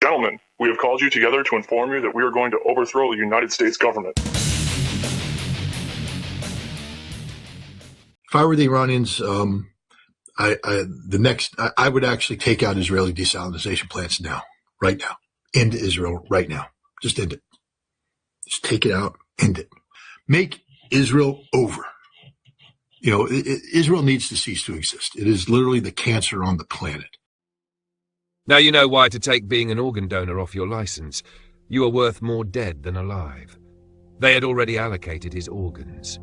Gentlemen, we have called you together to inform you that we are going to overthrow the United States government. If I were the Iranians, I would actually take out Israeli desalinization plants now, right now. End Israel right now. Just end it. Just take it out, end it. Make Israel over. Israel needs to cease to exist. It is literally the cancer on the planet. Now you know why to take being an organ donor off your license. You are worth more dead than alive. They had already allocated his organs.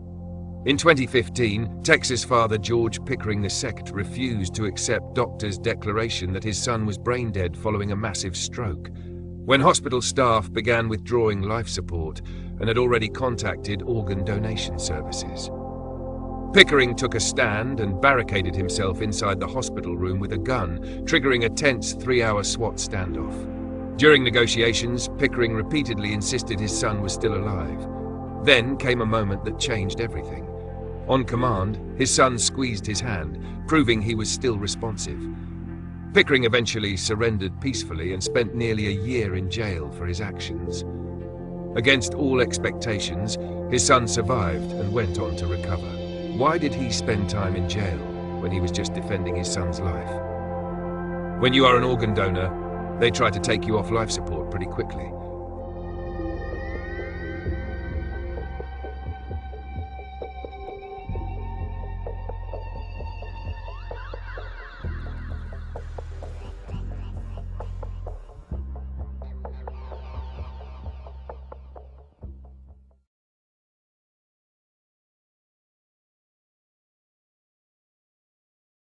In 2015, Texas father George Pickering II refused to accept doctors' declaration that his son was brain dead following a massive stroke. When hospital staff began withdrawing life support and had already contacted organ donation services. Pickering took a stand and barricaded himself inside the hospital room with a gun, triggering a tense 3-hour SWAT standoff. During negotiations, Pickering repeatedly insisted his son was still alive. Then came a moment that changed everything. On command, his son squeezed his hand, proving he was still responsive. Pickering eventually surrendered peacefully and spent nearly a year in jail for his actions. Against all expectations, his son survived and went on to recover. Why did he spend time in jail when he was just defending his son's life? When you are an organ donor, they try to take you off life support pretty quickly.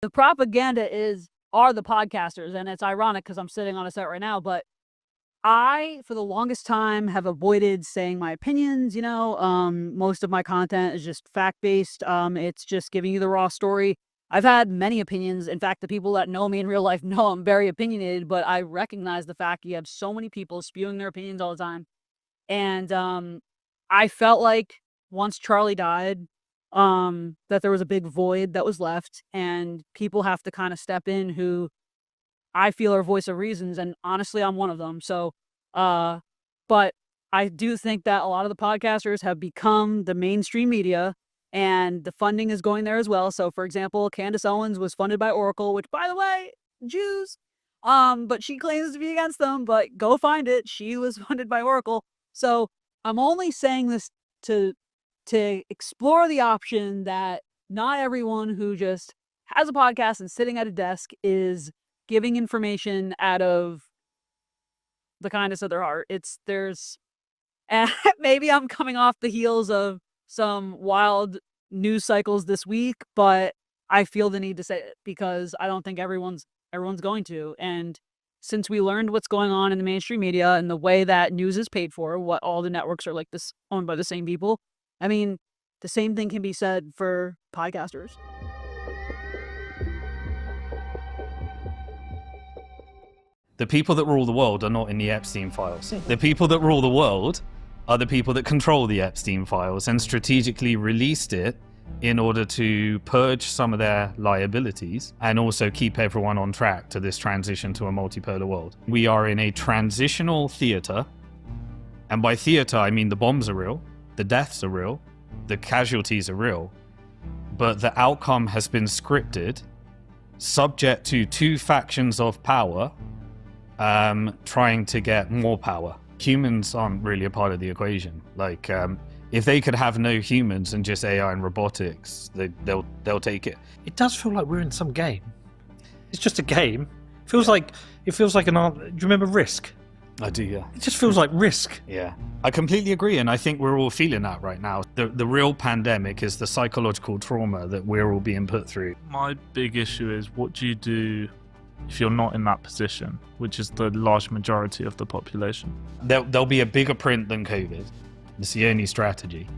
The propaganda are the podcasters, and it's ironic because I'm sitting on a set right now, but I, for the longest time, have avoided saying my opinions, most of my content is just fact-based. It's just giving you the raw story. I've had many opinions. In fact, the people that know me in real life know I'm very opinionated, but I recognize the fact you have so many people spewing their opinions all the time. And I felt like once Charlie died, that there was a big void that was left, and people have to kind of step in who I feel are voice of reasons, and honestly, I'm one of them. So, but I do think that a lot of the podcasters have become the mainstream media, and the funding is going there as well. So, for example, Candace Owens was funded by Oracle, which, by the way, Jews, but she claims to be against them, but go find it. She was funded by Oracle. So I'm only saying this to explore the option that not everyone who just has a podcast and sitting at a desk is giving information out of the kindness of their heart. And maybe I'm coming off the heels of some wild news cycles this week, but I feel the need to say it because I don't think everyone's going to. And since we learned what's going on in the mainstream media and the way that news is paid for, what all the networks are like this owned by the same people, I mean, the same thing can be said for podcasters. The people that rule the world are not in the Epstein files. The people that rule the world are the people that control the Epstein files and strategically released it in order to purge some of their liabilities and also keep everyone on track to this transition to a multipolar world. We are in a transitional theater, and by theater I mean the bombs are real, the deaths are real, the casualties are real, but the outcome has been scripted, subject to two factions of power trying to get more power. Humans aren't really a part of the equation. If they could have no humans and just AI and robotics, they'll take it. It does feel like we're in some game. It's just a game. It feels like an. Do you remember Risk? I do, yeah. It just feels like Risk. Yeah, I completely agree, and I think we're all feeling that right now. The real pandemic is the psychological trauma that we're all being put through. My big issue is, what do you do if you're not in that position, which is the large majority of the population? There'll be a bigger print than COVID. It's the only strategy.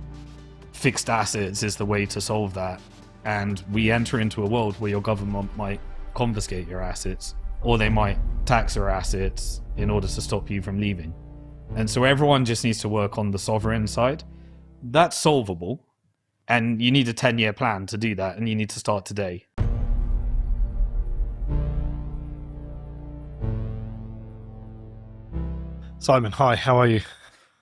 Fixed assets is the way to solve that, and we enter into a world where your government might confiscate your assets, or they might tax your assets in order to stop you from leaving. And so everyone just needs to work on the sovereign side. That's solvable, and you need a 10-year plan to do that, and you need to start today. Simon, hi, how are you?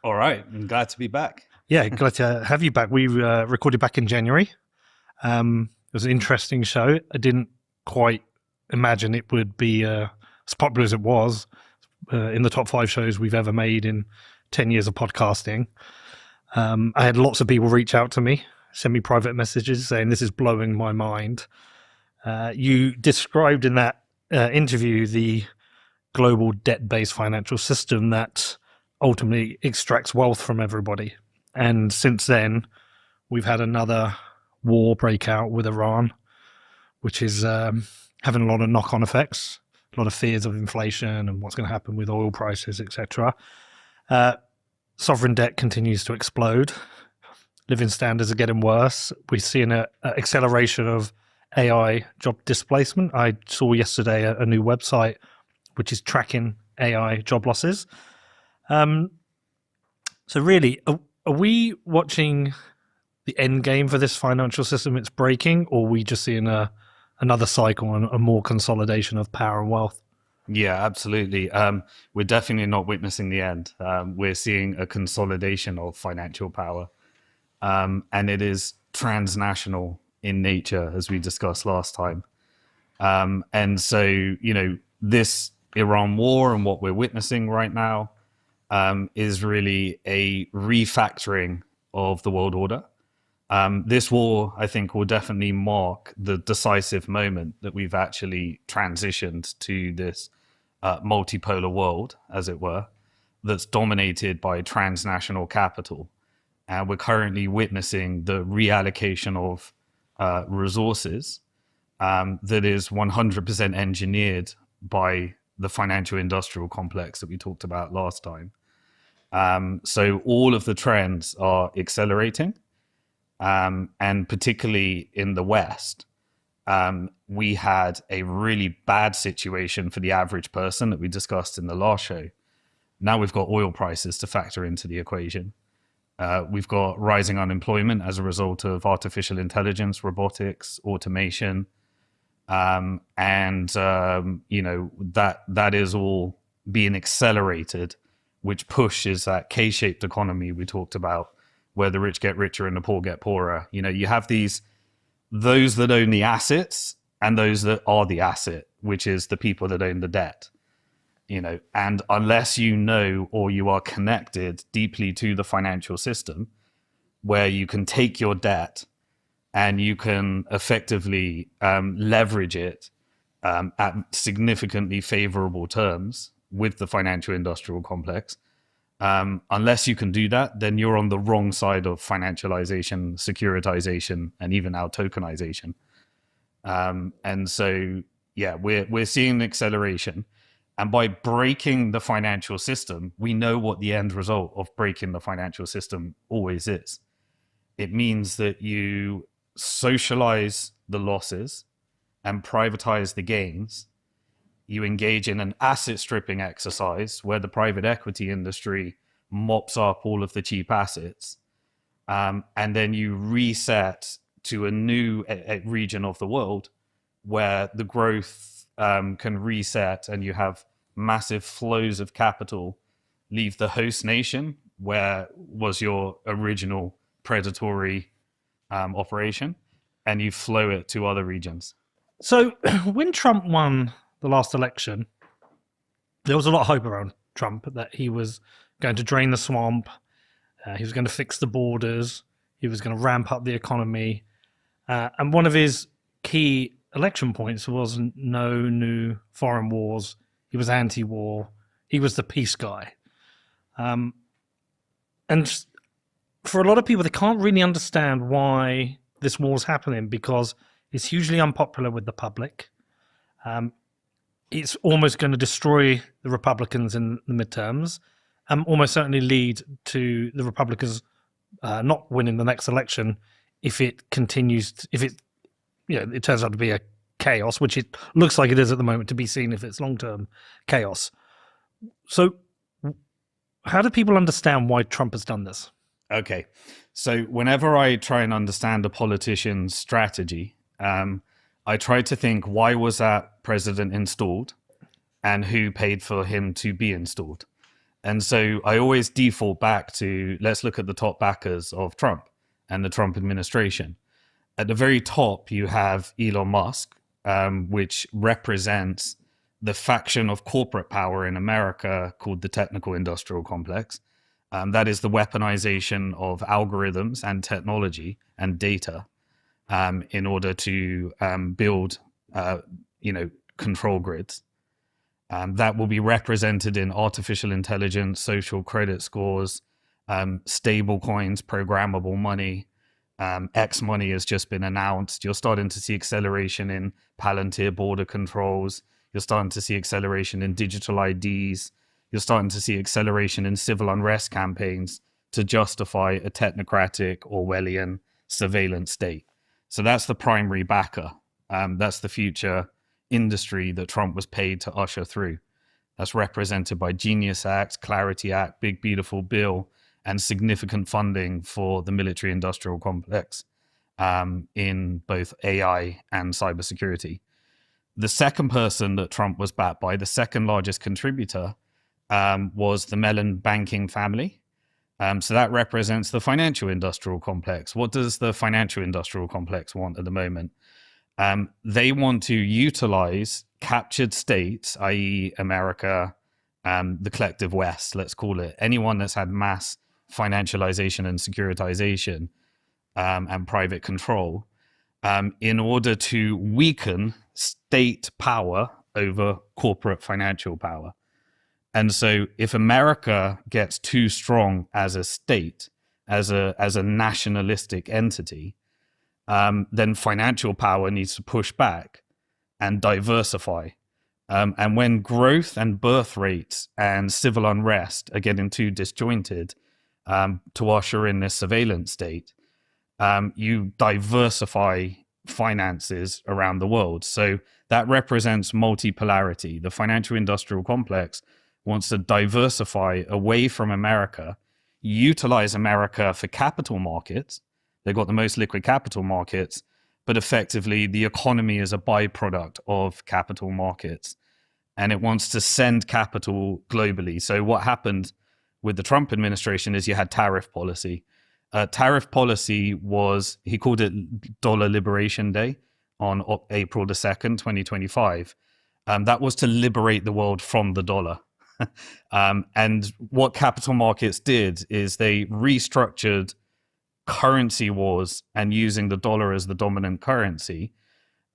All right, I'm glad to be back. Yeah, glad to have you back. We recorded back in January. It was an interesting show. I didn't quite imagine it would be as popular as it was in the top 5 shows we've ever made in 10 years of podcasting. I had lots of people reach out to me, send me private messages saying this is blowing my mind. You described in that interview the global debt-based financial system that ultimately extracts wealth from everybody. And since then, we've had another war break out with Iran, which is having a lot of knock-on effects, a lot of fears of inflation and what's going to happen with oil prices, etc. Sovereign debt continues to explode. Living standards are getting worse. We're seeing an acceleration of AI job displacement. I saw yesterday a new website which is tracking AI job losses. So really, are we watching the end game for this financial system it's breaking, or are we just seeing another cycle and a more consolidation of power and wealth? Yeah, absolutely. We're definitely not witnessing the end. We're seeing a consolidation of financial power, and it is transnational in nature, as we discussed last time. And so, you know, this Iran war and what we're witnessing right now is really a refactoring of the world order. This war, I think, will definitely mark the decisive moment that we've actually transitioned to this multipolar world, as it were, that's dominated by transnational capital. And we're currently witnessing the reallocation of resources that is 100% engineered by the financial industrial complex that we talked about last time. So all of the trends are accelerating. And particularly in the West, we had a really bad situation for the average person that we discussed in the last show. Now we've got oil prices to factor into the equation. We've got rising unemployment as a result of artificial intelligence, robotics, automation. You know, that is all being accelerated, which pushes that K-shaped economy we talked about, where the rich get richer and the poor get poorer. You know, you have those that own the assets and those that are the asset, which is the people that own the debt. You know, and unless you know or you are connected deeply to the financial system, where you can take your debt and you can effectively leverage it at significantly favorable terms with the financial industrial complex, unless you can do that, then you're on the wrong side of financialization, securitization, and even now tokenization. And so, yeah, we're seeing an acceleration. And by breaking the financial system, we know what the end result of breaking the financial system always is. It means that you socialize the losses and privatize the gains. You engage in an asset stripping exercise where the private equity industry mops up all of the cheap assets. And then you reset to a new region of the world where the growth can reset and you have massive flows of capital leave the host nation, where was your original predatory operation, and you flow it to other regions. So when Trump won the last election, there was a lot of hope around Trump that he was going to drain the swamp, he was going to fix the borders, he was going to ramp up the economy. And one of his key election points was no new foreign wars. He was anti-war. He was the peace guy. And for a lot of people, they can't really understand why this war is happening, because it's hugely unpopular with the public. It's almost going to destroy the Republicans in the midterms, and almost certainly lead to the Republicans not winning the next election if it continues. If it, it turns out to be a chaos, which it looks like it is at the moment, to be seen if it's long-term chaos. So, how do people understand why Trump has done this? Okay, so whenever I try and understand a politician's strategy, I try to think, why was that president installed and who paid for him to be installed? And so I always default back to, let's look at the top backers of Trump and the Trump administration. At the very top, you have Elon Musk, which represents the faction of corporate power in America called the technical industrial complex. That is the weaponization of algorithms and technology and data in order to build, control grids. That will be represented in artificial intelligence, social credit scores, stable coins, programmable money. X money has just been announced. You're starting to see acceleration in Palantir border controls. You're starting to see acceleration in digital IDs. You're starting to see acceleration in civil unrest campaigns to justify a technocratic Orwellian surveillance state. So that's the primary backer. That's the future industry that Trump was paid to usher through. That's represented by Genius Act, Clarity Act, Big Beautiful Bill, and significant funding for the military industrial complex in both AI and cybersecurity. The second person that Trump was backed by, the second largest contributor, was the Mellon banking family. So that represents the financial industrial complex. What does the financial industrial complex want at the moment? They want to utilize captured states, i.e. America, the collective West, let's call it, anyone that's had mass financialization and securitization and private control, in order to weaken state power over corporate financial power. And so if America gets too strong as a state, as a nationalistic entity, then financial power needs to push back and diversify. And when growth and birth rates and civil unrest are getting too disjointed to usher in this surveillance state, you diversify finances around the world. So that represents multipolarity. The financial industrial complex wants to diversify away from America, utilize America for capital markets. They've got the most liquid capital markets, but effectively the economy is a byproduct of capital markets, and it wants to send capital globally. So what happened with the Trump administration is you had tariff policy. Tariff policy was, he called it Dollar Liberation Day on April the 2nd, 2025. That was to liberate the world from the dollar. And what capital markets did is they restructured currency wars and using the dollar as the dominant currency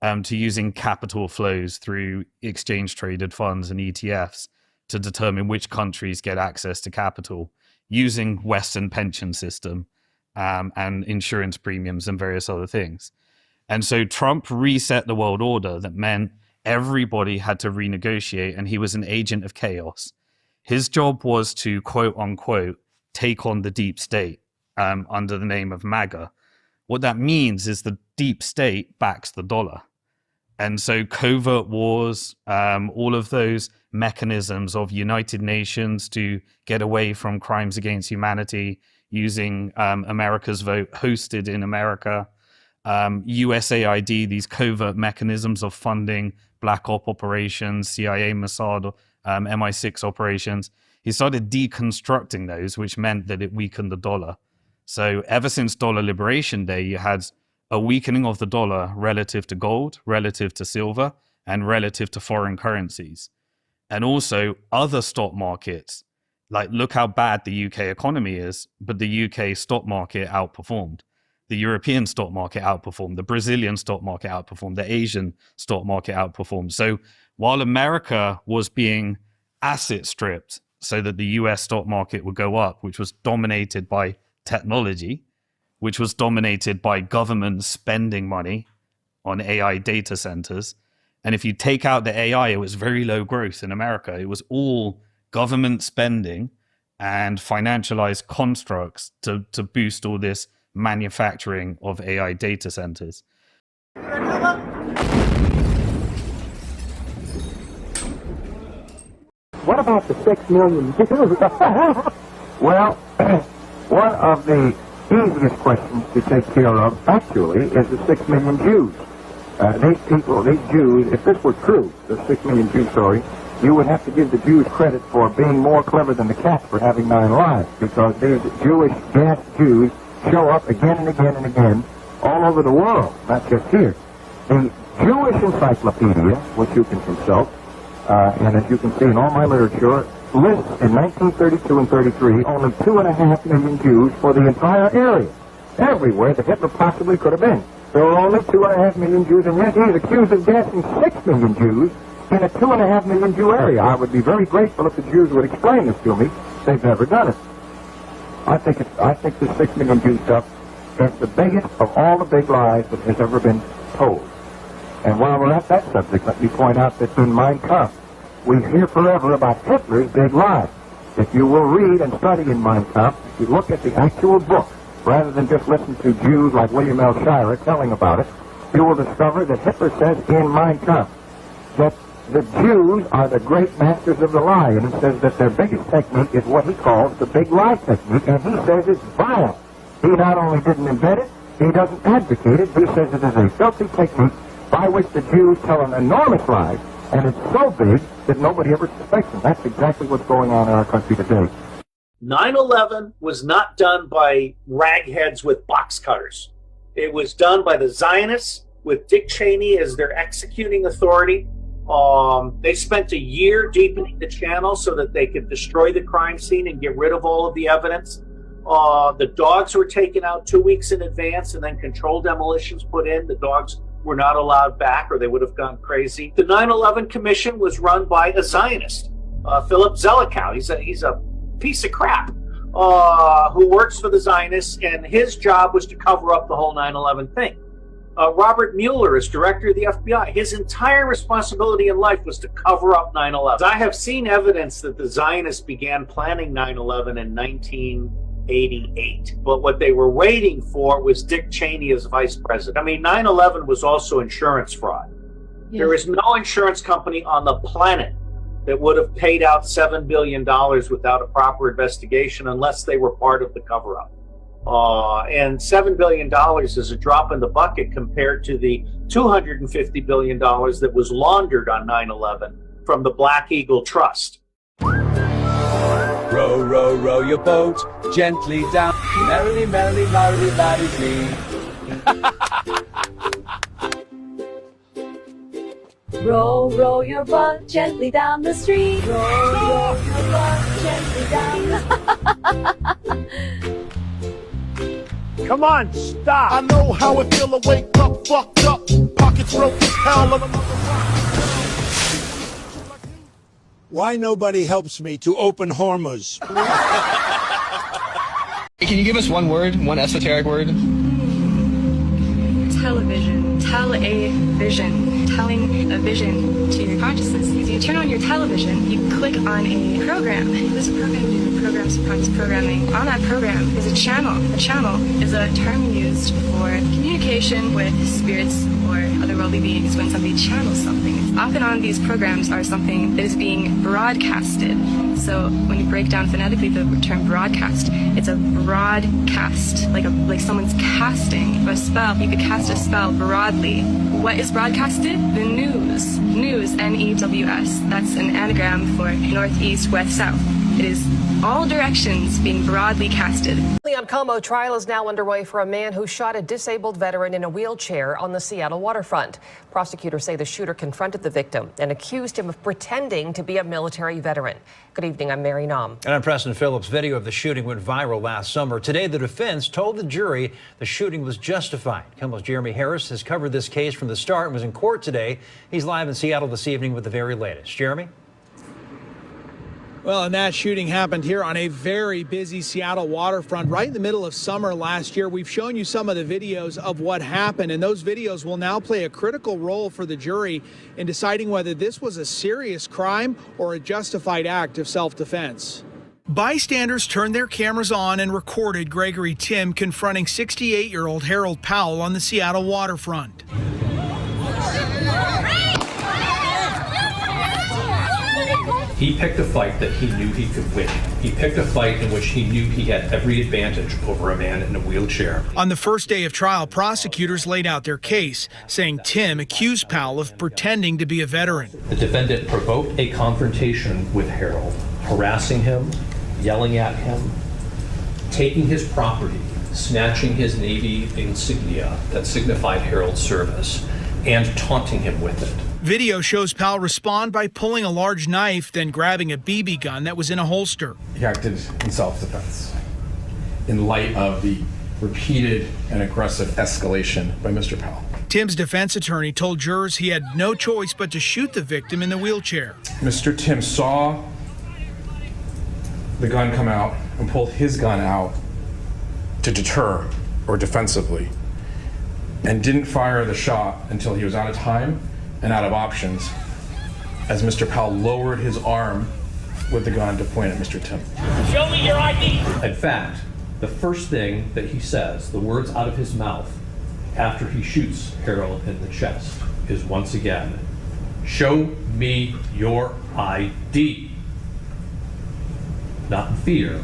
to using capital flows through exchange traded funds and ETFs to determine which countries get access to capital using Western pension system and insurance premiums and various other things. And so Trump reset the world order that meant everybody had to renegotiate, and he was an agent of chaos. His job was to, quote unquote, take on the deep state under the name of MAGA. What that means is the deep state backs the dollar. And so covert wars, all of those mechanisms of United Nations to get away from crimes against humanity, using America's vote hosted in America, USAID, these covert mechanisms of funding Black Op operations, CIA, Mossad, MI6 operations. He started deconstructing those, which meant that it weakened the dollar. So ever since Dollar Liberation Day, you had a weakening of the dollar relative to gold, relative to silver, and relative to foreign currencies. And also other stock markets, like look how bad the UK economy is, but the UK stock market outperformed. The European stock market outperformed, the Brazilian stock market outperformed, the Asian stock market outperformed. So while America was being asset stripped so that the US stock market would go up, which was dominated by technology, which was dominated by government spending money on AI data centers. And if you take out the AI, it was very low growth in America. It was all government spending and financialized constructs to boost all this manufacturing of AI data centers. What about the 6 million Jews? Well, one of the easiest questions to take care of, actually, is the 6 million Jews. These Jews, if this were true, the 6 million Jew story, you would have to give the Jews credit for being more clever than the cats for having 9 lives, because these Jewish gas Jews show up again and again and again all over the world, not just here. The Jewish Encyclopedia, which you can consult, and as you can see in all my literature, lists in 1932 and 33 only 2.5 million Jews for the entire area. Everywhere that Hitler possibly could have been. There were only 2.5 million Jews, and yet he is accused of gassing 6 million Jews in a 2.5 million Jew area. I would be very grateful if the Jews would explain this to me. They've never done it. I think the 6 million Jew stuff is the biggest of all the big lies that has ever been told. And while we're at that subject, let me point out that in Mein Kampf, we hear forever about Hitler's big lies. If you will read and study in Mein Kampf, if you look at the actual book, rather than just listen to Jews like William L. Shirer telling about it, you will discover that Hitler says in Mein Kampf that the Jews are the great masters of the lie, and he says that their biggest technique is what he calls the big lie technique, and he says it's vile. He not only didn't invent it, he doesn't advocate it, he says it is a filthy technique by which the Jews tell an enormous lie, and it's so big that nobody ever suspects them. That's exactly what's going on in our country today. 9/11 was not done by ragheads with box cutters. It was done by the Zionists with Dick Cheney as their executing authority. They spent a year deepening the channel so that they could destroy the crime scene and get rid of all of the evidence. The dogs were taken out 2 weeks in advance and then controlled demolitions put in. The dogs were not allowed back or they would have gone crazy. The 9/11 Commission was run by a Zionist, Philip Zelikow. He's a piece of crap who works for the Zionists, and his job was to cover up the whole 9/11 thing. Robert Mueller is director of the FBI. His entire responsibility in life was to cover up 9/11. I have seen evidence that the Zionists began planning 9/11 in 1988, but what they were waiting for was Dick Cheney as vice president. I mean, 9/11 was also insurance fraud. Yes. There is no insurance company on the planet that would have paid out $7 billion without a proper investigation unless they were part of the cover-up. And $7 billion is a drop in the bucket compared to the $250 billion that was laundered on 9/11 from the Black Eagle Trust. Row, row, row your boat gently down. Merrily, merrily, merrily, merrily, me. Row, row your boat gently down the street. Row, row your boat gently down the Come on, stop. I know how it feel to wake up, fucked up, pockets broke as hell. Why nobody helps me to open Hormuz? Can you give us one word, one esoteric word? Television. Tell a vision. Telling a vision to your consciousness. So you turn on your television, you click on a program. What does a program do? It programs subconscious programming. On that program is a channel. A channel is a term used for communication with spirits or otherworldly beings when somebody channels something. Often on these programs are something that is being broadcasted. So when you break down phonetically the term broadcast, it's a broadcast, like someone's casting a spell. You could cast a spell broadly. What is broadcasted? The news. News, N-E-W-S. That's an anagram for northeast, west, south. It is all directions being broadly casted. The Leon Como trial is now underway for a man who shot a disabled veteran in a wheelchair on the Seattle waterfront. Prosecutors say the shooter confronted the victim and accused him of pretending to be a military veteran. Good evening, I'm Mary Nam. And I'm Preston Phillips. Video of the shooting went viral last summer. Today, the defense told the jury the shooting was justified. KOMO's Jeremy Harris has covered this case from the start and was in court today. He's live in Seattle this evening with the very latest. Jeremy? Well, and that shooting happened here on a very busy Seattle waterfront right in the middle of summer last year. We've shown you some of the videos of what happened, and those videos will now play a critical role for the jury in deciding whether this was a serious crime or a justified act of self-defense. Bystanders turned their cameras on and recorded Gregory Tim confronting 68-year-old Harold Powell on the Seattle waterfront. He picked a fight that he knew he could win. He picked a fight in which he knew he had every advantage over a man in a wheelchair. On the first day of trial, prosecutors laid out their case, saying Tim accused Powell of pretending to be a veteran. The defendant provoked a confrontation with Harold, harassing him, yelling at him, taking his property, snatching his Navy insignia that signified Harold's service, and taunting him with it. Video shows Powell respond by pulling a large knife, then grabbing a BB gun that was in a holster. He acted in self-defense in light of the repeated and aggressive escalation by Mr. Powell. Tim's defense attorney told jurors he had no choice but to shoot the victim in the wheelchair. Mr. Tim saw the gun come out and pulled his gun out to deter or defensively, and didn't fire the shot until he was out of time and out of options, as Mr. Powell lowered his arm with the gun to point at Mr. Tim. Show me your ID! In fact, the first thing that he says, the words out of his mouth after he shoots Harold in the chest, is once again, "Show me your ID." Not in fear,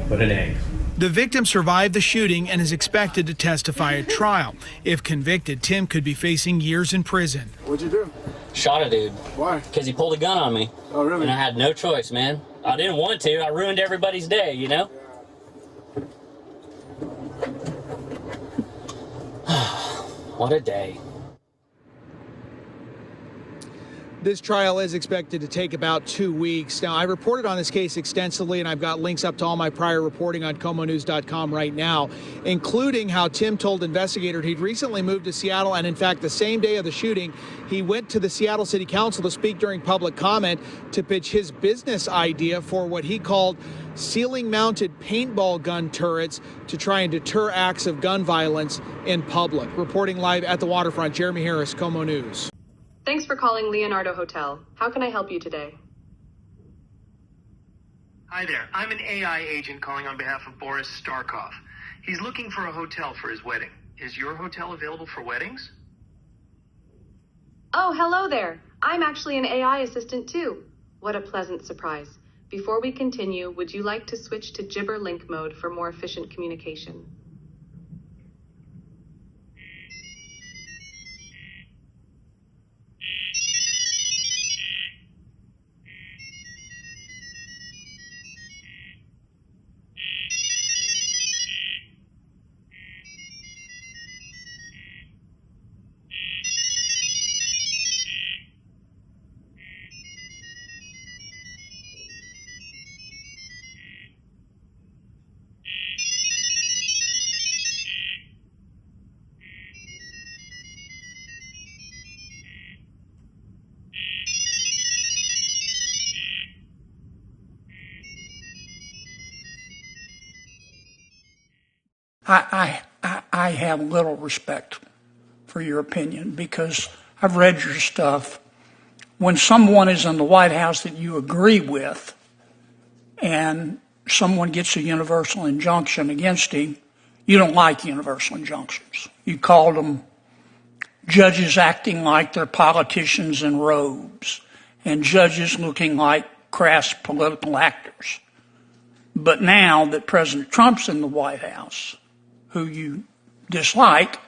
but in anger. The victim survived the shooting and is expected to testify at trial. If convicted, Tim could be facing years in prison. What'd you do? Shot a dude. Why? Because he pulled a gun on me. Oh, really? And I had no choice, man. I didn't want to. I ruined everybody's day, you know? What a day. This trial is expected to take about 2 weeks. Now, I reported on this case extensively, and I've got links up to all my prior reporting on KomoNews.com right now, including how Tim told investigators he'd recently moved to Seattle, and in fact, the same day of the shooting, he went to the Seattle City Council to speak during public comment to pitch his business idea for what he called ceiling-mounted paintball gun turrets to try and deter acts of gun violence in public. Reporting live at the waterfront, Jeremy Harris, Komo News. Thanks for calling Leonardo Hotel. How can I help you today? Hi there. I'm an AI agent calling on behalf of Boris Starkov. He's looking for a hotel for his wedding. Is your hotel available for weddings? Oh, hello there. I'm actually an AI assistant too. What a pleasant surprise. Before we continue, would you like to switch to Gibber Link mode for more efficient communication? I have little respect for your opinion because I've read your stuff. When someone is in the White House that you agree with and someone gets a universal injunction against him, you don't like universal injunctions. You called them judges acting like they're politicians in robes and judges looking like crass political actors. But now that President Trump's in the White House, who you dislike,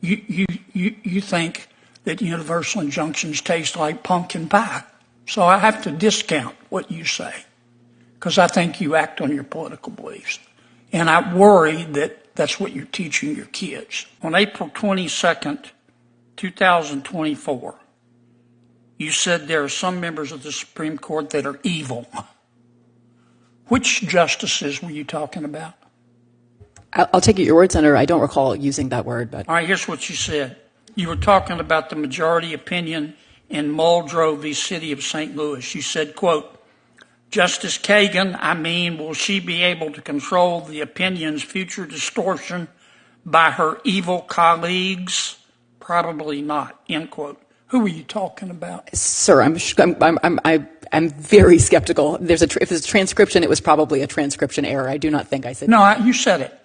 you think that universal injunctions taste like pumpkin pie. So I have to discount what you say because I think you act on your political beliefs. And I worry that that's what you're teaching your kids. On April 22nd, 2024, you said there are some members of the Supreme Court that are evil. Which justices were you talking about? I'll take it your word, Senator. I don't recall using that word. But all right, here's what you said. You were talking about the majority opinion in Muldrow v. City of St. Louis. You said, quote, Justice Kagan, will she be able to control the opinion's future distortion by her evil colleagues? Probably not, end quote. Who were you talking about? Sir, I'm very skeptical. If there's a transcription, it was probably a transcription error. I do not think I said No, you said it.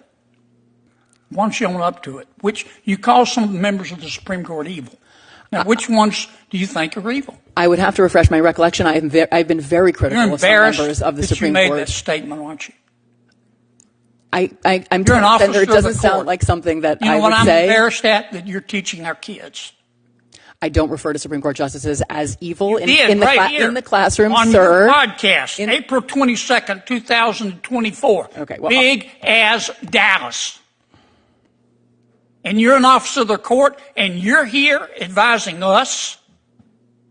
Why don't you own up to it? Which you call some members of the Supreme Court evil? Now, which ones do you think are evil? I would have to refresh my recollection. I've been very critical You're of some embarrassed members of the that Supreme you made Court. that statement, aren't you? I'm You're an officer it of the doesn't sound court. like something that You know I what would I'm say. embarrassed at? That you're teaching our kids. I don't refer to Supreme Court justices as evil in Did, the right here, in the classroom, on sir. your podcast, April 22nd, 2024. Okay, well, Big as Dallas. And you're an officer of the court, and you're here advising us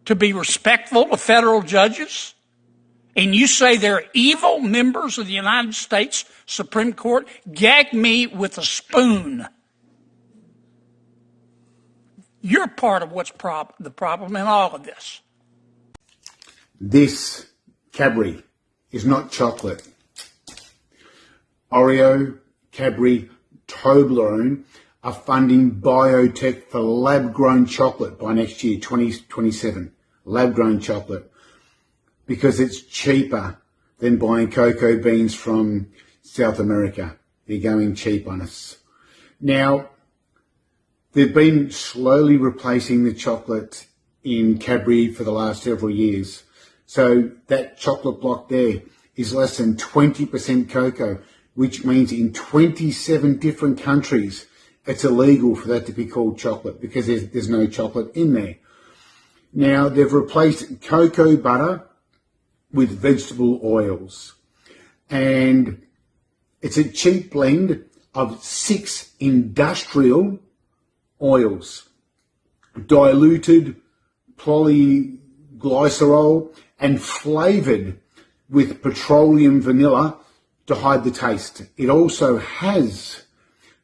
to be respectful of federal judges, and you say they're evil members of the United States Supreme Court? Gag me with a spoon. You're part of what's the problem in all of this. This Cadbury is not chocolate. Oreo, Cadbury, Toblerone are funding biotech for lab-grown chocolate by next year, 2027. Lab-grown chocolate. Because it's cheaper than buying cocoa beans from South America. They're going cheap on us. Now, they've been slowly replacing the chocolate in Cadbury for the last several years. So that chocolate block there is less than 20% cocoa, which means in 27 different countries, it's illegal for that to be called chocolate because there's no chocolate in there. Now, they've replaced cocoa butter with vegetable oils. And it's a cheap blend of 6 industrial oils, diluted polyglycerol and flavoured with petroleum vanilla to hide the taste. It also has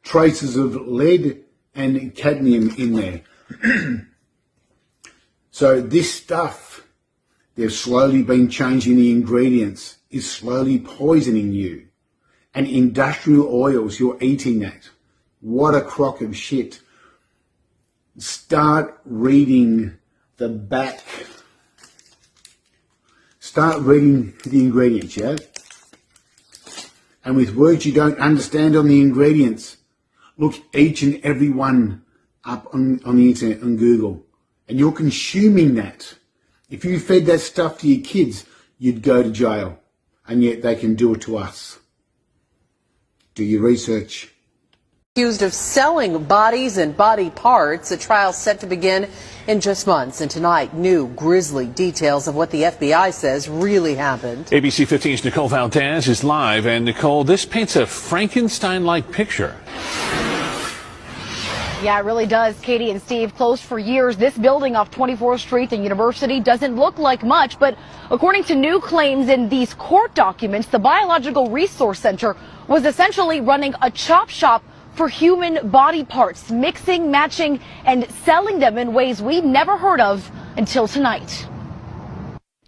traces of lead and cadmium in there. So this stuff, they've slowly been changing the ingredients, is slowly poisoning you. And industrial oils, you're eating that. What a crock of shit. Start reading the back. Start reading the ingredients, yeah? And with words you don't understand on the ingredients, look each and every one up on the internet, on Google. And you're consuming that. If you fed that stuff to your kids, you'd go to jail. And yet they can do it to us. Do your research. Accused of selling bodies and body parts. A trial set to begin in just months. And tonight, new grisly details of what the FBI says really happened. ABC 15's Nicole Valdez is live. And Nicole, this paints a Frankenstein-like picture. Yeah, it really does. Katie and Steve, closed for years. This building off 24th Street and University doesn't look like much, but according to new claims in these court documents, the Biological Resource Center was essentially running a chop shop for human body parts, mixing, matching, and selling them in ways we'd never heard of until tonight.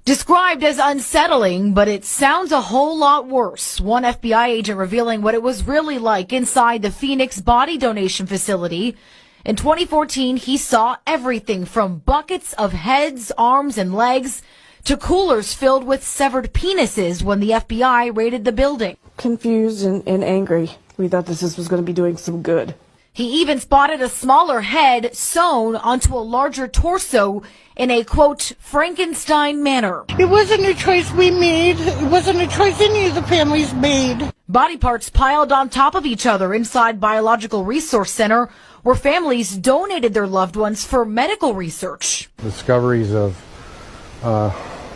Described as unsettling, but it sounds a whole lot worse. One FBI agent revealing what it was really like inside the Phoenix body donation facility. In 2014, he saw everything from buckets of heads, arms, and legs to coolers filled with severed penises when the FBI raided the building. Confused and angry. We thought this was going to be doing some good. He even spotted a smaller head sewn onto a larger torso in a, quote, Frankenstein manner. It wasn't a choice we made. It wasn't a choice any of the families made. Body parts piled on top of each other inside Biological Resource Center, where families donated their loved ones for medical research. Discoveries of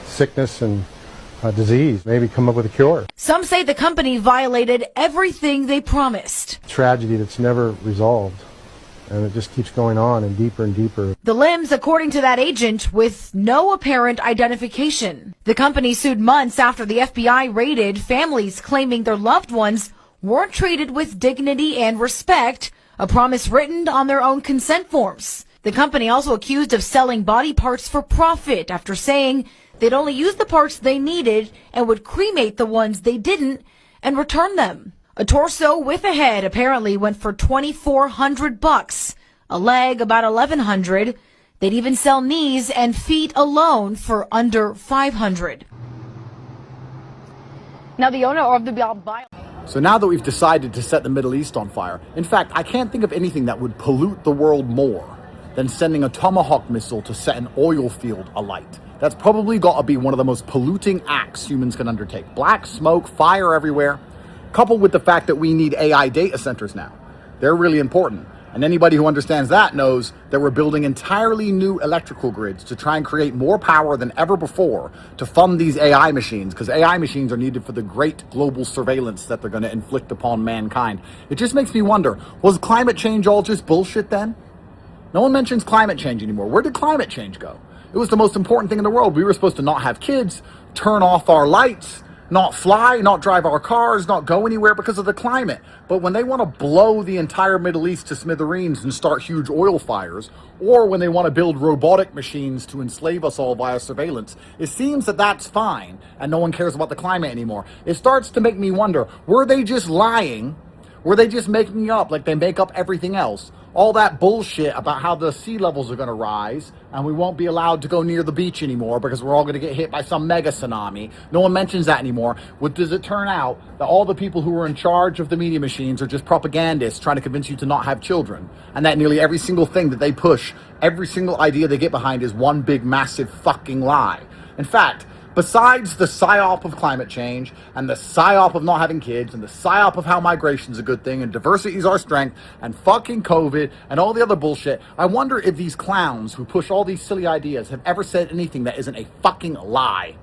sickness and disease, maybe come up with a cure. Some say the company violated everything they promised. Tragedy that's never resolved, and it just keeps going on and deeper. The limbs, according to that agent, with no apparent identification. The company sued months after the FBI raided, families claiming their loved ones weren't treated with dignity and respect, a promise written on their own consent forms. The company also accused of selling body parts for profit after saying they'd only use the parts they needed and would cremate the ones they didn't and return them. A torso with a head apparently went for $2,400. A leg about $1,100. They'd even sell knees and feet alone for under $500. Now the owner of the bio... So now that we've decided to set the Middle East on fire, in fact, I can't think of anything that would pollute the world more than sending a Tomahawk missile to set an oil field alight. That's probably got to be one of the most polluting acts humans can undertake. Black smoke, fire everywhere, coupled with the fact that we need AI data centers now. They're really important. And anybody who understands that knows that we're building entirely new electrical grids to try and create more power than ever before to fund these AI machines, because AI machines are needed for the great global surveillance that they're going to inflict upon mankind. It just makes me wonder, was climate change all just bullshit then? No one mentions climate change anymore. Where did climate change go? It was the most important thing in the world. We were supposed to not have kids, turn off our lights, not fly, not drive our cars, not go anywhere because of the climate. But when they want to blow the entire Middle East to smithereens and start huge oil fires, or when they want to build robotic machines to enslave us all via surveillance, it seems that that's fine and no one cares about the climate anymore. It starts to make me wonder, were they just lying? Were they just making it up like they make up everything else? All that bullshit about how the sea levels are going to rise and we won't be allowed to go near the beach anymore because we're all going to get hit by some mega tsunami. No one mentions that anymore. What does it turn out? That all the people who are in charge of the media machines are just propagandists trying to convince you to not have children. And that nearly every single thing that they push, every single idea they get behind is one big massive fucking lie. In fact, besides the psyop of climate change and the psyop of not having kids and the psyop of how migration's a good thing and diversity's our strength and fucking COVID and all the other bullshit, I wonder if these clowns who push all these silly ideas have ever said anything that isn't a fucking lie.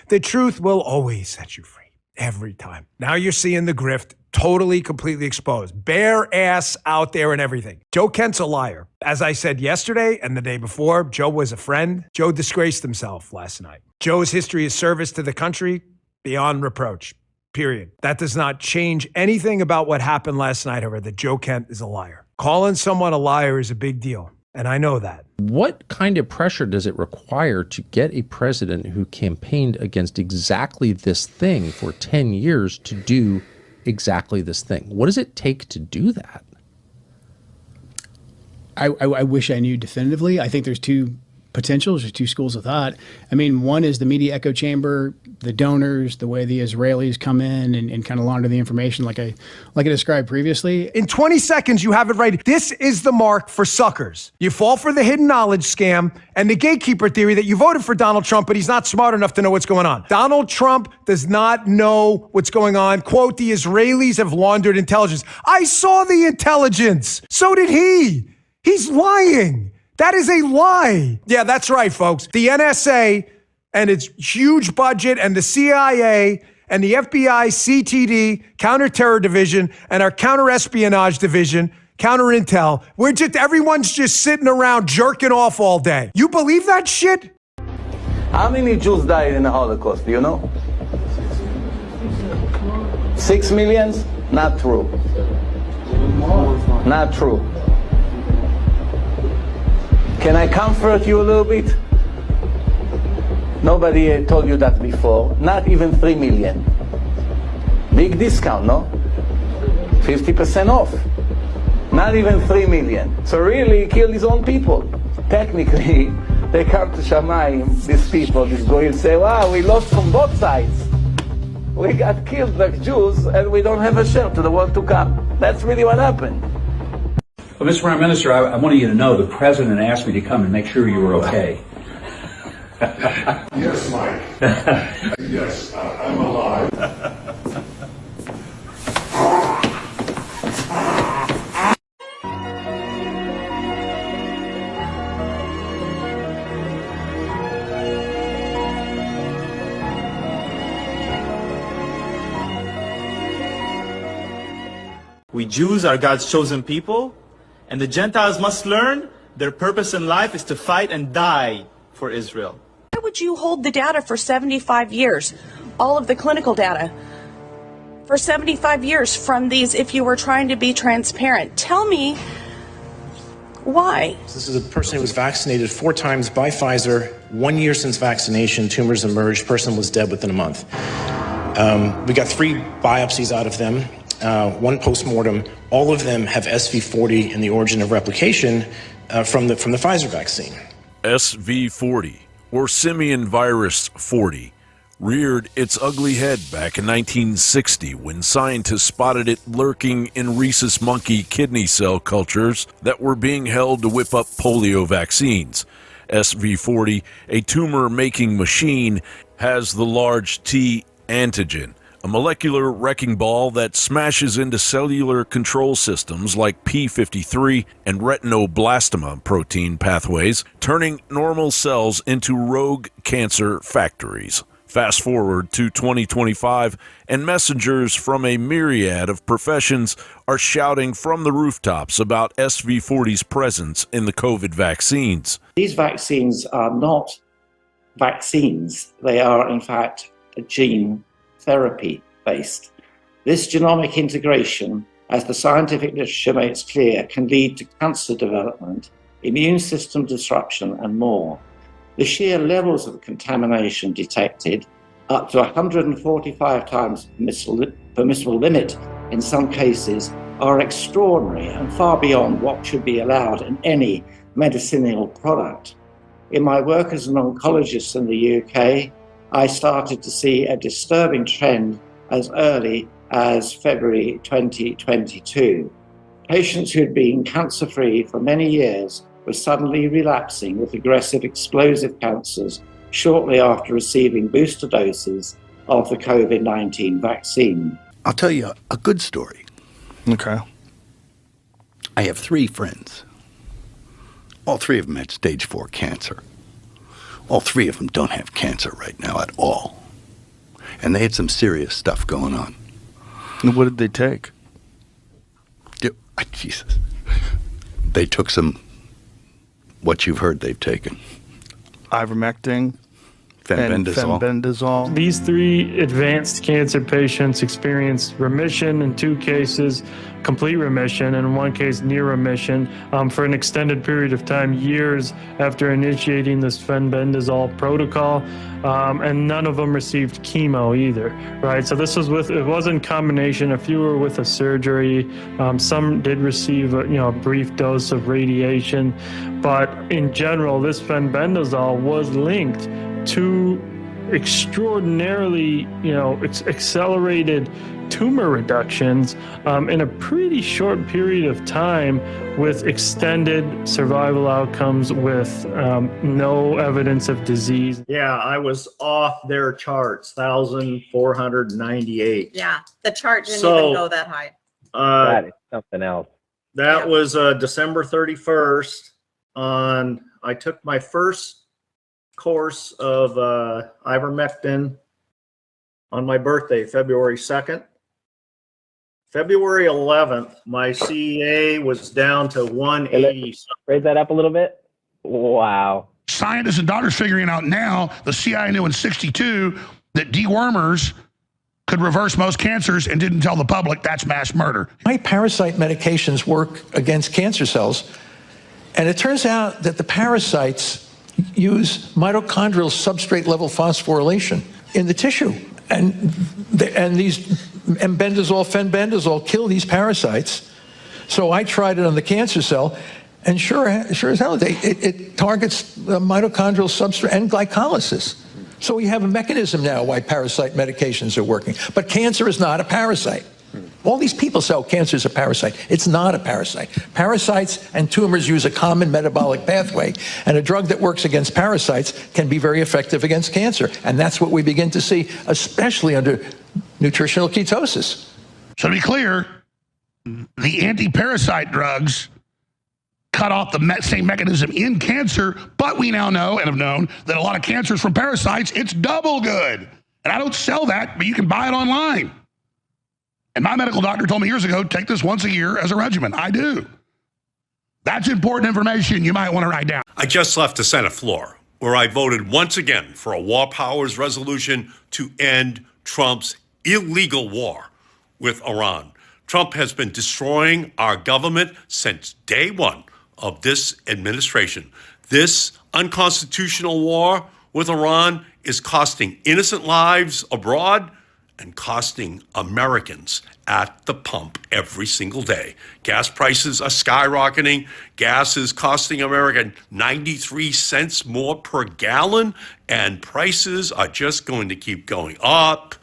The truth will always set you free. Every time. Now you're seeing the grift totally, completely exposed. Bare ass out there and everything. Joe Kent's a liar. As I said yesterday and the day before, Joe was a friend. Joe disgraced himself last night. Joe's history of service to the country, beyond reproach. Period. That does not change anything about what happened last night, however, that Joe Kent is a liar. Calling someone a liar is a big deal. And I know that. What kind of pressure does it require to get a president who campaigned against exactly this thing for 10 years to do exactly this thing? What does it take to do that? I wish I knew definitively. I think there's two potentials, there's two schools of thought. I mean, one is the media echo chamber, the donors, the way the Israelis come in and kind of launder the information like I described previously. In 20 seconds, you have it right. This is the mark for suckers. You fall for the hidden knowledge scam and the gatekeeper theory that you voted for Donald Trump, but he's not smart enough to know what's going on. Donald Trump does not know what's going on. Quote, the Israelis have laundered intelligence. I saw the intelligence. So did he. He's lying. That is a lie. Yeah, that's right, folks. The NSA and its huge budget and the CIA and the FBI, CTD, Counterterror Division, and our Counterespionage Division, Counterintel, everyone's just sitting around jerking off all day. You believe that shit? How many Jews died in the Holocaust, do you know? 6 million? Not true. Not true. Can I comfort you a little bit? Nobody told you that before. Not even 3 million. Big discount, no? 50% off. Not even 3 million. So really, he killed his own people. Technically, they come to Shamayim, these people, these goyim, say, wow, we lost from both sides. We got killed like Jews, and we don't have a share to the world to come. That's really what happened. Well, Mr. Prime Minister, I wanted you to know the President asked me to come and make sure you were okay. Yes, Mike. Yes, I'm alive. We Jews are God's chosen people, and the Gentiles must learn their purpose in life is to fight and die for Israel. Why would you hold the data for 75 years, all of the clinical data, for 75 years from these if you were trying to be transparent? Tell me why. This is a person who was vaccinated 4 times by Pfizer. 1 year since vaccination, tumors emerged, person was dead within a month. We got 3 biopsies out of them. 1 postmortem. All of them have SV40 in the origin of replication from the Pfizer vaccine. SV40, or simian virus 40, reared its ugly head back in 1960 when scientists spotted it lurking in rhesus monkey kidney cell cultures that were being held to whip up polio vaccines. SV40, a tumor-making machine, has the large T antigen, a molecular wrecking ball that smashes into cellular control systems like P53 and retinoblastoma protein pathways, turning normal cells into rogue cancer factories. Fast forward to 2025, and messengers from a myriad of professions are shouting from the rooftops about SV40's presence in the COVID vaccines. These vaccines are not vaccines. They are, in fact, gene therapy based. This genomic integration, as the scientific literature makes clear, can lead to cancer development, immune system disruption, and more. The sheer levels of contamination detected, up to 145 times permissible limit in some cases, are extraordinary and far beyond what should be allowed in any medicinal product. In my work as an oncologist in the UK, I started to see a disturbing trend as early as February 2022. Patients who had been cancer-free for many years were suddenly relapsing with aggressive explosive cancers shortly after receiving booster doses of the COVID-19 vaccine. I'll tell you a good story. Okay. I have 3 friends. All 3 of them had stage 4 cancer. All 3 of them don't have cancer right now at all. And they had some serious stuff going on. And what did they take? Jesus. They took some, what you've heard they've taken. Ivermectin, Fenbendazole. These 3 advanced cancer patients experienced remission in 2 cases, complete remission, and in 1 case near remission for an extended period of time, years after initiating this fenbendazole protocol, and none of them received chemo either, right? So this was it was in combination. A few were with a surgery. Some did receive a brief dose of radiation, but in general, this fenbendazole was linked to extraordinarily, accelerated tumor reductions in a pretty short period of time, with extended survival outcomes, with no evidence of disease. Yeah, I was off their charts, 1,498. Yeah, the chart didn't even go that high. That is something else. That was December 31st. I took my first course of ivermectin on my birthday, February 2nd. February 11th, my CEA was down to 180. Raise that up a little bit. Wow. Scientists and doctors figuring out now, the CIA knew in 62 that dewormers could reverse most cancers and didn't tell the public. That's mass murder. My parasite medications work against cancer cells, and it turns out that the parasites use mitochondrial substrate level phosphorylation in the tissue. And these embendazole, fenbendazole kill these parasites. So I tried it on the cancer cell, and sure as hell, it targets the mitochondrial substrate and glycolysis. So we have a mechanism now why parasite medications are working. But cancer is not a parasite. All these people say, oh, cancer is a parasite. It's not a parasite. Parasites and tumors use a common metabolic pathway, and a drug that works against parasites can be very effective against cancer. And that's what we begin to see, especially under nutritional ketosis. So to be clear, the anti-parasite drugs cut off the same mechanism in cancer, but we now know and have known that a lot of cancers from parasites, it's double good. And I don't sell that, but you can buy it online. And my medical doctor told me years ago, take this once a year as a regimen. I do. That's important information you might want to write down. I just left the Senate floor, where I voted once again for a War Powers resolution to end Trump's illegal war with Iran. Trump has been destroying our government since day one of this administration. This unconstitutional war with Iran is costing innocent lives abroad and costing Americans at the pump every single day. Gas prices are skyrocketing. Gas is costing America 93 cents more per gallon, and prices are just going to keep going up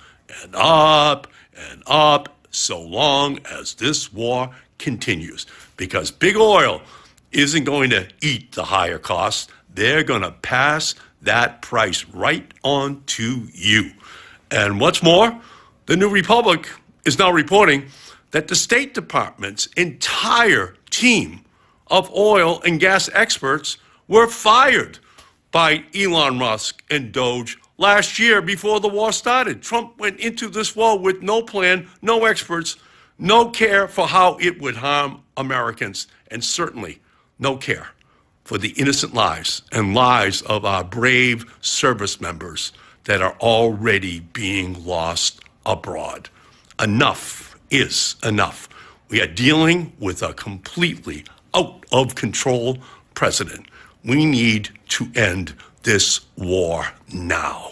and up and up so long as this war continues. Because big oil isn't going to eat the higher costs. They're going to pass that price right on to you. And what's more, the New Republic is now reporting that the State Department's entire team of oil and gas experts were fired by Elon Musk and Doge last year before the war started. Trump went into this war with no plan, no experts, no care for how it would harm Americans, and certainly no care for the innocent lives and lives of our brave service members that are already being lost abroad. Enough is enough. We are dealing with a completely out of control president. We need to end this war now.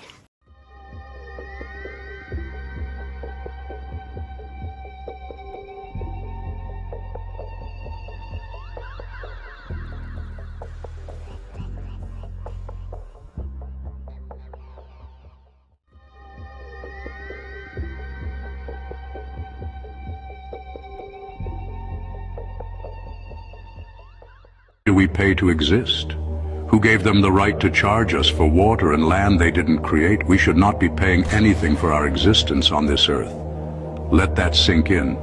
Do we pay to exist? Who gave them the right to charge us for water and land they didn't create? We should not be paying anything for our existence on this earth. Let that sink in.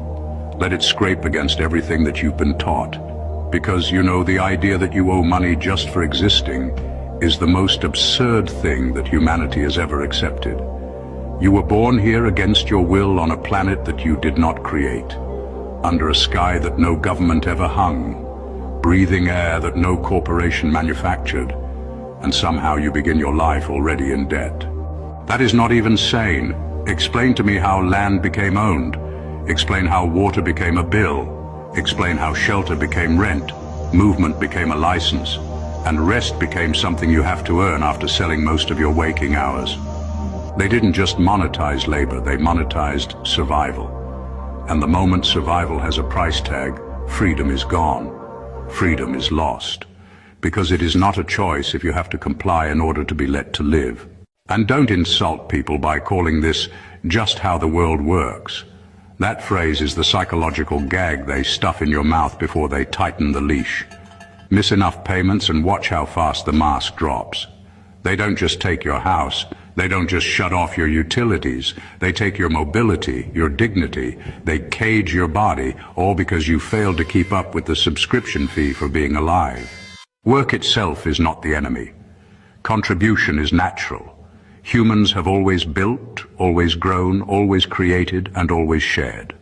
Let it scrape against everything that you've been taught. Because, you know, the idea that you owe money just for existing is the most absurd thing that humanity has ever accepted. You were born here against your will on a planet that you did not create, under a sky that no government ever hung, breathing air that no corporation manufactured, and somehow you begin your life already in debt. That is not even sane. Explain to me how land became owned. Explain how water became a bill. Explain how shelter became rent, movement became a license, and rest became something you have to earn after selling most of your waking hours. They didn't just monetize labor, they monetized survival. And the moment survival has a price tag, freedom is gone. Freedom is lost, because it is not a choice if you have to comply in order to be let to live. And don't insult people by calling this just how the world works. That phrase is the psychological gag they stuff in your mouth before they tighten the leash. Miss enough payments and watch how fast the mask drops. They don't just take your house. They don't just shut off your utilities. They take your mobility, your dignity. They cage your body, all because you failed to keep up with the subscription fee for being alive. Work itself is not the enemy. Contribution is natural. Humans have always built, always grown, always created, and always shared.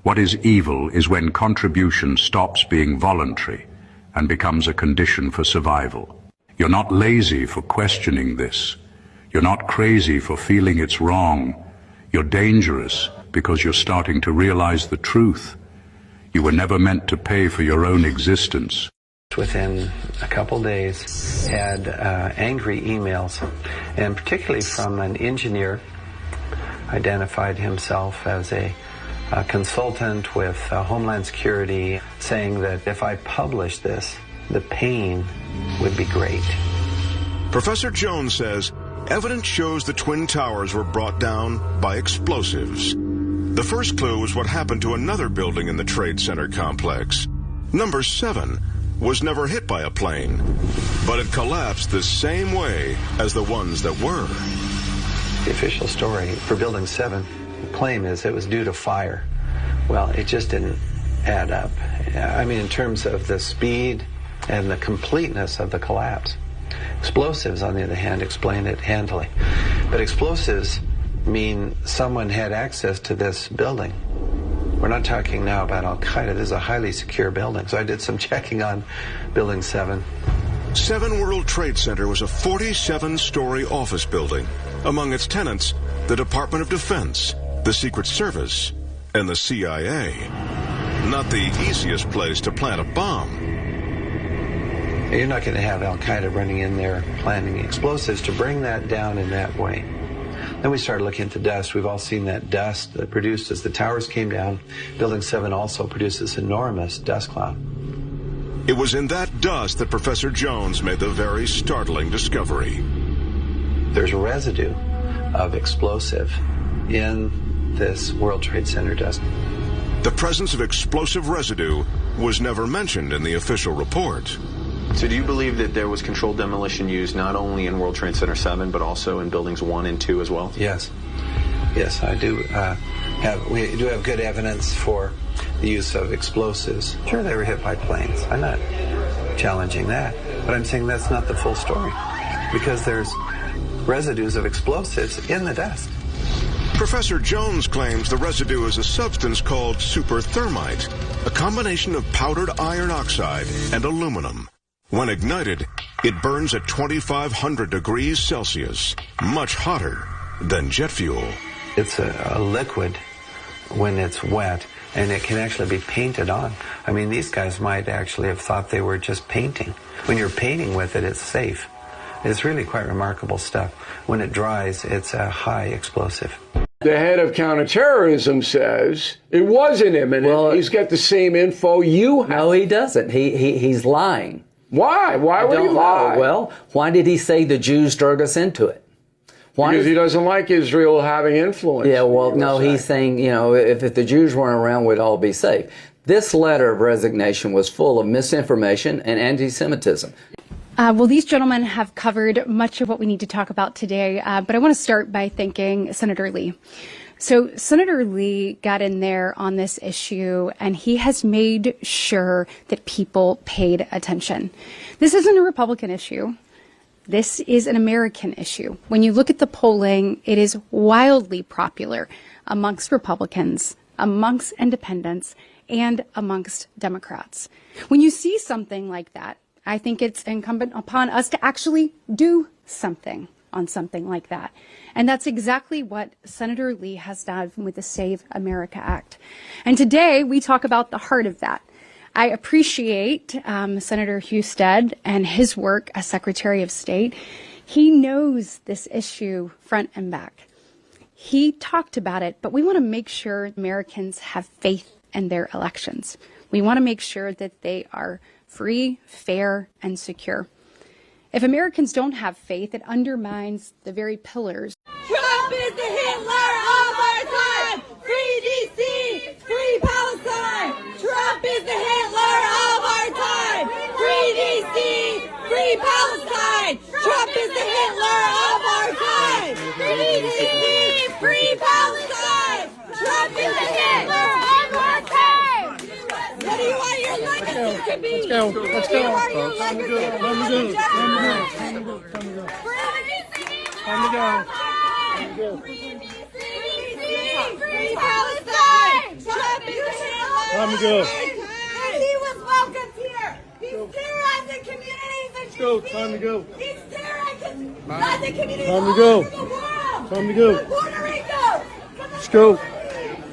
What is evil is when contribution stops being voluntary and becomes a condition for survival. You're not lazy for questioning this. You're not crazy for feeling it's wrong. You're dangerous because you're starting to realize the truth. You were never meant to pay for your own existence. Within a couple days, had angry emails, and particularly from an engineer, identified himself as a consultant with Homeland Security, saying that if I published this, the pain would be great. Professor Jones says evidence shows the Twin Towers were brought down by explosives. The first clue was what happened to another building in the Trade Center complex. Number 7 was never hit by a plane, but it collapsed the same way as the ones that were. The official story for Building 7 claim is it was due to fire. Well, it just didn't add up. I mean, in terms of the speed and the completeness of the collapse. Explosives, on the other hand, explain it handily. But explosives mean someone had access to this building. We're not talking now about Al-Qaeda. This is a highly secure building. So I did some checking on Building 7. 7 World Trade Center was a 47-story office building. Among its tenants, the Department of Defense, the Secret Service, and the CIA. Not the easiest place to plant a bomb. You're not going to have Al-Qaeda running in there planning explosives to bring that down in that way. Then we started looking into dust. We've all seen that dust that produced as the towers came down. Building 7 also produced this enormous dust cloud. It was in that dust that Professor Jones made the very startling discovery. There's residue of explosive in this World Trade Center dust. The presence of explosive residue was never mentioned in the official report. So do you believe that there was controlled demolition used not only in World Trade Center 7, but also in buildings 1 and 2 as well? Yes. Yes, I do we do have good evidence for the use of explosives. Sure, they were hit by planes. I'm not challenging that. But I'm saying that's not the full story, because there's residues of explosives in the dust. Professor Jones claims the residue is a substance called superthermite, a combination of powdered iron oxide and aluminum. When ignited, it burns at 2,500 degrees Celsius, much hotter than jet fuel. It's a liquid when it's wet, and it can actually be painted on. I mean, these guys might actually have thought they were just painting. When you're painting with it, it's safe. It's really quite remarkable stuff. When it dries, it's a high explosive. The head of counterterrorism says it wasn't imminent. Well, he's got the same info you have. No, he doesn't. He's lying. Why? Why would he lie? Well, why did he say the Jews drug us into it? Because he doesn't like Israel having influence. Yeah, well, no, he's saying, you know, if the Jews weren't around, we'd all be safe. This letter of resignation was full of misinformation and anti-Semitism. Well, these gentlemen have covered much of what we need to talk about today, but I want to start by thanking Senator Lee. So Senator Lee got in there on this issue, and he has made sure that people paid attention. This isn't a Republican issue. This is an American issue. When you look at the polling, it is wildly popular amongst Republicans, amongst independents, and amongst Democrats. When you see something like that, I think it's incumbent upon us to actually do something on something like that. And that's exactly what Senator Lee has done with the Save America Act. And today we talk about the heart of that. I appreciate Senator Husted and his work as Secretary of State. He knows this issue front and back. He talked about it, but we want to make sure Americans have faith in their elections. We want to make sure that they are free, fair, and secure. If Americans don't have faith, it undermines the very pillars. Trump is the Hitler of our time! Free DC! Free Palestine! Trump is the Hitler of our time! Free DC! Free Palestine! Trump is the Hitler of our time! Free DC! Free Palestine! Trump is the Hitler of our time! What do you want your legacy to be? Let's go. What do you want your legacy to be? Time to go. Free Palestine! Trump is the Hitler! Time to go. And he was welcomed here. He's terrorizing communities and Let's go. Time to go. he's terrorizing communities Time to all go. over the world. Time to go. Puerto Rico. Let's go.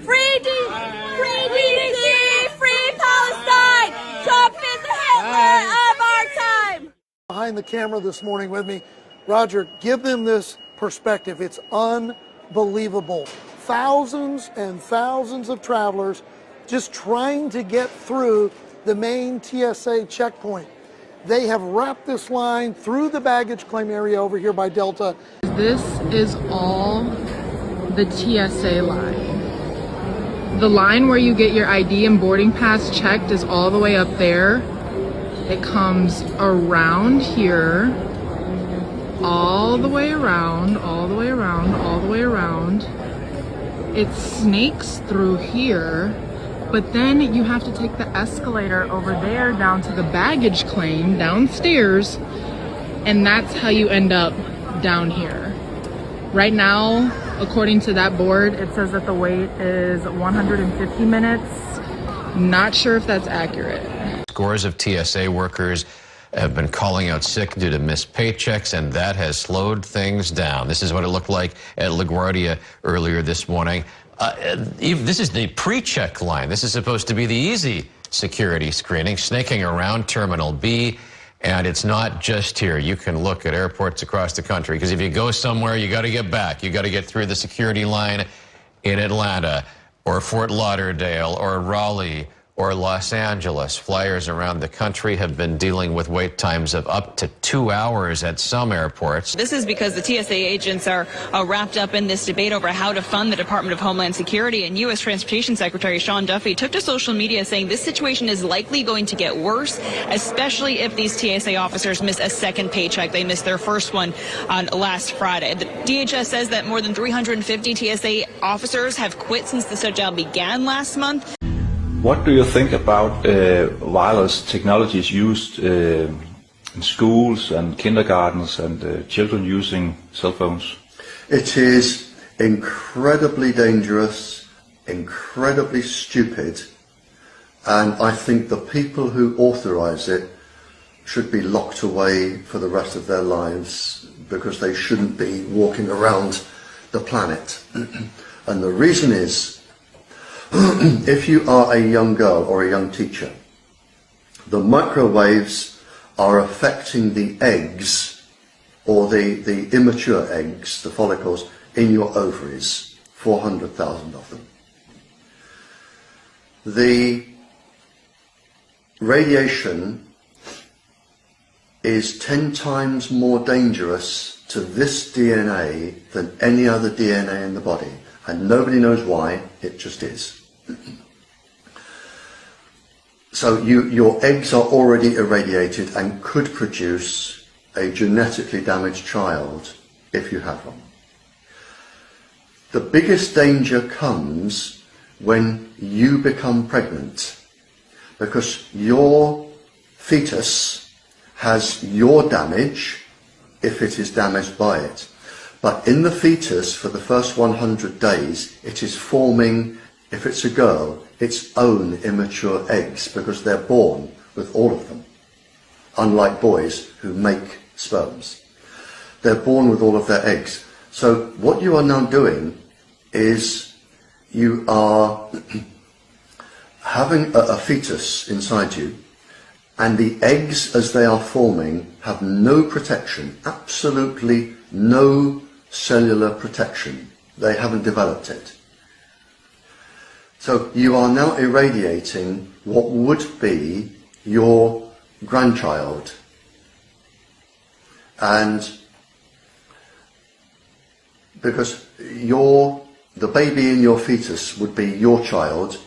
Free DC! Free Palestine! Trump is the Hitler of our time! Behind the camera this morning with me, Roger, give them this perspective. It's unbelievable. Thousands and thousands of travelers just trying to get through the main TSA checkpoint. They have wrapped this line through the baggage claim area over here by Delta. This is all the TSA line. The line where you get your ID and boarding pass checked is all the way up there. It comes around here, all the way around, all the way around, all the way around. It snakes through here, but then you have to take the escalator over there down to the baggage claim downstairs, and that's how you end up down here. Right now, according to that board, it says that the wait is 150 minutes. Not sure if that's accurate. Scores of TSA workers have been calling out sick due to missed paychecks, and that has slowed things down. This is what it looked like at LaGuardia earlier this morning. This is the pre-check line. This is supposed to be the easy security screening, snaking around Terminal B. And it's not just here. You can look at airports across the country, because if you go somewhere, you got to get back. You got to get through the security line in Atlanta or Fort Lauderdale or Raleigh or Los Angeles. Flyers around the country have been dealing with wait times of up to 2 hours at some airports. This is because the TSA agents are wrapped up in this debate over how to fund the Department of Homeland Security, and U.S. Transportation Secretary Sean Duffy took to social media saying this situation is likely going to get worse, especially if these TSA officers miss a second paycheck. They missed their first one on last Friday. The DHS says that more than 350 TSA officers have quit since the shutdown began last month. What do you think about wireless technologies used in schools and kindergartens and children using cell phones? It is incredibly dangerous, incredibly stupid, and I think the people who authorize it should be locked away for the rest of their lives, because they shouldn't be walking around the planet. And the reason is, if you are a young girl or a young teacher, the microwaves are affecting the eggs, or the immature eggs, the follicles, in your ovaries, 400,000 of them. The radiation is 10 times more dangerous to this DNA than any other DNA in the body, and nobody knows why, it just is. So your eggs are already irradiated and could produce a genetically damaged child if you have one. The biggest danger comes when you become pregnant, because your fetus has your damage if it is damaged by it. But in the fetus, for the first 100 days, it is forming, if it's a girl, its own immature eggs, because they're born with all of them, unlike boys who make sperms. They're born with all of their eggs. So what you are now doing is you are having a fetus inside you, and the eggs as they are forming have no protection, absolutely no cellular protection. They haven't developed it. So you are now irradiating what would be your grandchild. And because the baby in your fetus would be your child,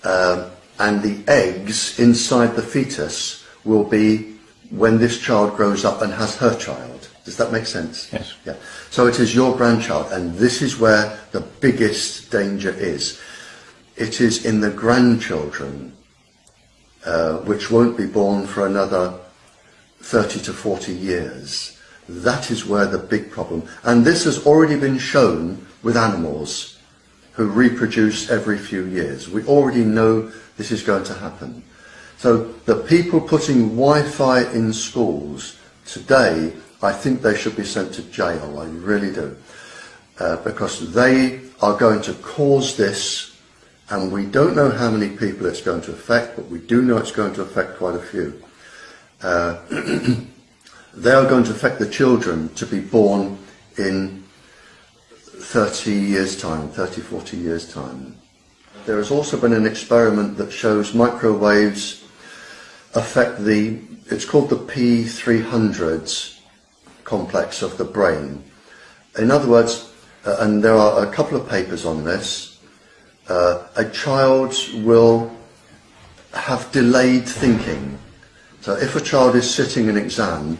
and the eggs inside the fetus will be when this child grows up and has her child. Does that make sense? Yes. Yeah. So it is your grandchild, and this is where the biggest danger is. It is in the grandchildren, which won't be born for another 30 to 40 years. That is where the big problem, and this has already been shown with animals who reproduce every few years. We already know this is going to happen. So the people putting Wi-Fi in schools today, I think they should be sent to jail, I really do, because they are going to cause this, and we don't know how many people it's going to affect, but we do know it's going to affect quite a few. They are going to affect the children to be born in 30 years' time, 30, 40 years' time. There has also been an experiment that shows microwaves affect it's called the P300 complex of the brain. In other words, and there are a couple of papers on this, a child will have delayed thinking. So if a child is sitting an exam,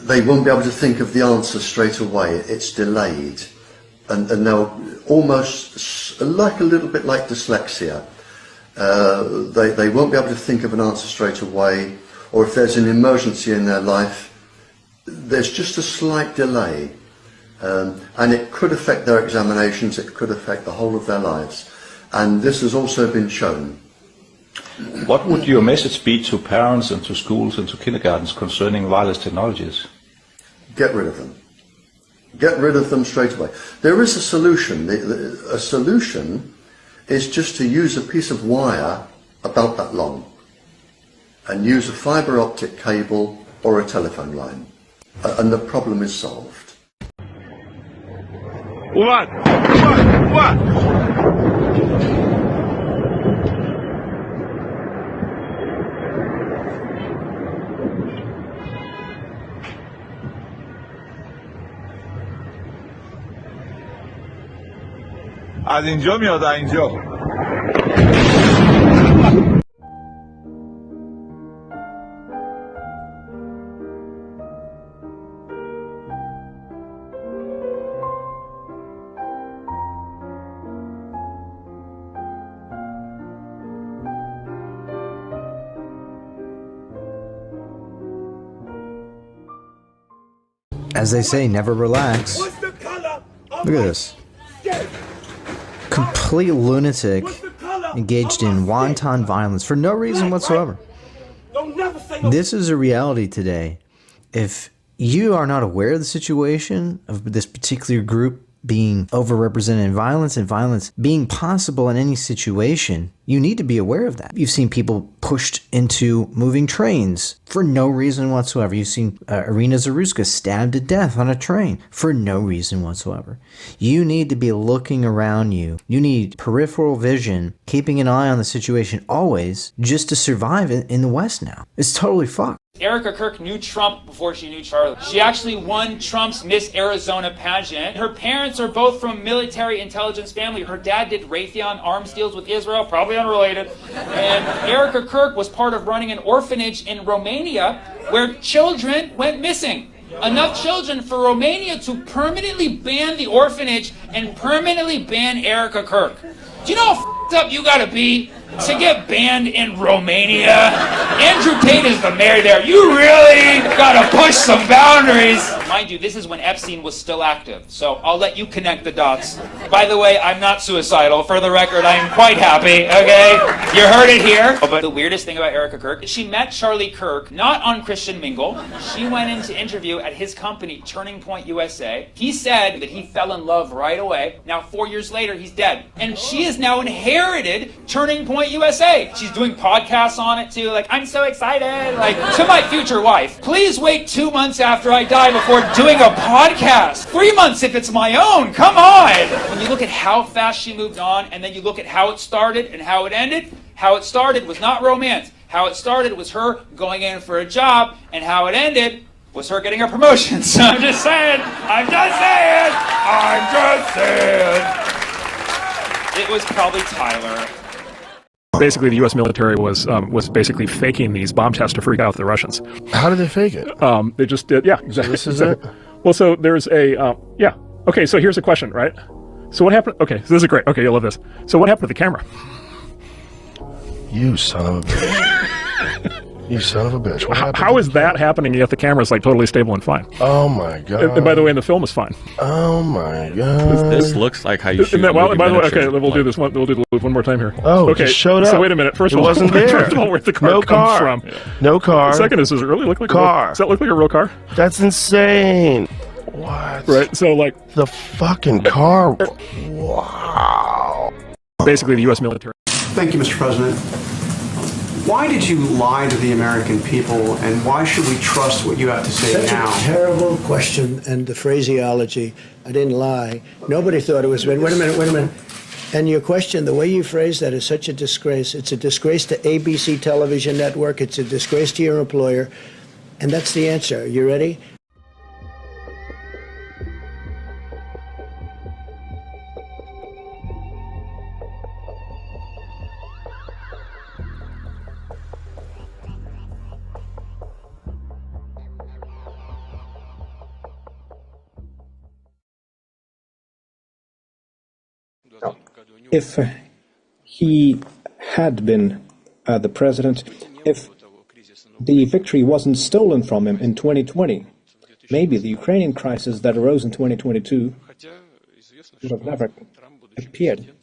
they won't be able to think of the answer straight away. It's delayed. And they'll almost, like a little bit like dyslexia, they won't be able to think of an answer straight away, or if there's an emergency in their life, there's just a slight delay. And it could affect their examinations, it could affect the whole of their lives. And this has also been shown. What would your message be to parents and to schools and to kindergartens concerning wireless technologies? Get rid of them. Get rid of them straight away. There is a solution. A solution is just to use a piece of wire about that long. and use a fibre optic cable or a telephone line, and the problem is solved. What? از اینجا میاد اینجا. As they say, never relax. Look at this. Complete lunatic engaged in wanton violence for no reason whatsoever. This is a reality today. If you are not aware of the situation of this particular group being overrepresented in violence and violence being possible in any situation, you need to be aware of that. You've seen people pushed into moving trains for no reason whatsoever. You've seen Irina Zaruska stabbed to death on a train for no reason whatsoever. You need to be looking around you. You need peripheral vision, keeping an eye on the situation always, just to survive in the West now. It's totally fucked. Erica Kirk knew Trump before she knew Charlie. She actually won Trump's Miss Arizona pageant. Her parents are both from military intelligence family. Her dad did Raytheon arms deals with Israel, probably unrelated. And Erica Kirk was part of running an orphanage in Romania where children went missing. Enough children for Romania to permanently ban the orphanage and permanently ban Erica Kirk. Do you know how f***ed up you gotta be to get banned in Romania? Andrew Tate is the mayor there. You really gotta push some boundaries. Mind you, this is when Epstein was still active, so I'll let you connect the dots. By the way, I'm not suicidal. For the record, I am quite happy, okay? You heard it here. But the weirdest thing about Erica Kirk is she met Charlie Kirk, not on Christian Mingle. She went in to interview at his company, Turning Point USA. He said that he fell in love right away. Now, 4 years later, he's dead. And she has now inherited Turning Point USA. She's doing podcasts on it too, like, I'm so excited. Like, to my future wife, please wait 2 months after I die before doing a podcast. 3 months if it's my own, come on. When you look at how fast she moved on, and then you look at how it started and how it ended, how it started was not romance. How it started was her going in for a job, and how it ended was her getting a promotion. So I'm just saying. It was probably Tyler. Basically, the U.S. military was basically faking these bomb tests to freak out the Russians. How did they fake it? They just did, yeah, exactly. So this is it? Well, so there's a, yeah. Okay, so here's a question, right? So what happened? Okay, so this is great. Okay, you'll love this. So what happened to the camera? You son of a bitch. You son of a bitch. How is that happening, yet the camera's like totally stable and fine? Oh my god. And by the way, and the film is fine. Oh my god. This looks like how you shoot. Well, by the way, okay, we'll do this one. We'll do the loop one more time here. Oh, okay. Just showed up. So wait a minute. First of all, wasn't there. First of all, where'd the car come from? Yeah. No car. The second is, does it really look like car? Does that look like a real car? That's insane. What? Right. So like the fucking car. Wow. Basically, the U.S. military. Thank you, Mr. President. Why did you lie to the American people, and why should we trust what you have to say now? Such a terrible question, and the phraseology, I didn't lie. Nobody thought it was, wait a minute. And your question, the way you phrase that is such a disgrace. It's a disgrace to ABC television network. It's a disgrace to your employer. And that's the answer. You ready? If he had been the president, if the victory wasn't stolen from him in 2020, maybe the Ukrainian crisis that arose in 2022 would have never appeared.